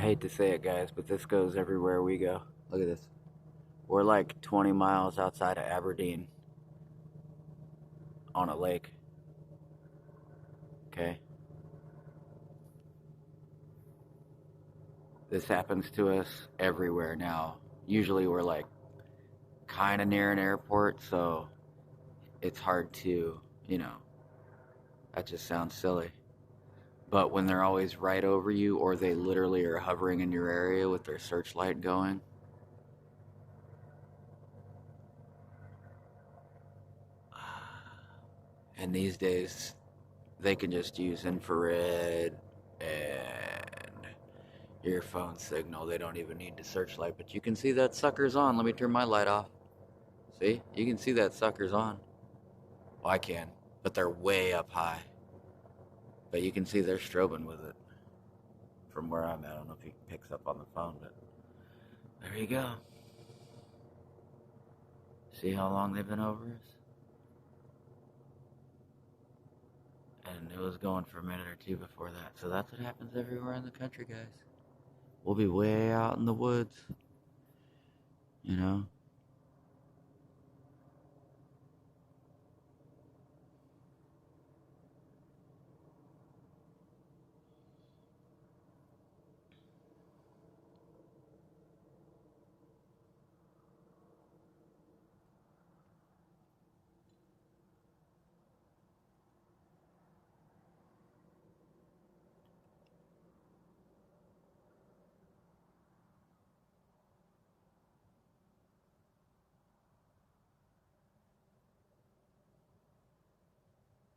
hate to say it, guys, but this goes everywhere we go. Look at this. We're like 20 miles outside of Aberdeen on a lake. Okay? This happens to us everywhere now. Usually we're like kind of near an airport, so it's hard to, that just sounds silly. But when they're always right over you, or they literally are hovering in your area with their searchlight going, and these days they can just use infrared and your phone signal. They don't even need to searchlight, but you can see that sucker's on. Let me turn my light off. See? You can see that sucker's on. Well, I can, but they're way up high. But you can see they're strobing with it from where I'm at. I don't know if he picks up on the phone, but there you go. See how long they've been over us? And it was going for a minute or two before that. So that's what happens everywhere in the country, guys. We'll be way out in the woods,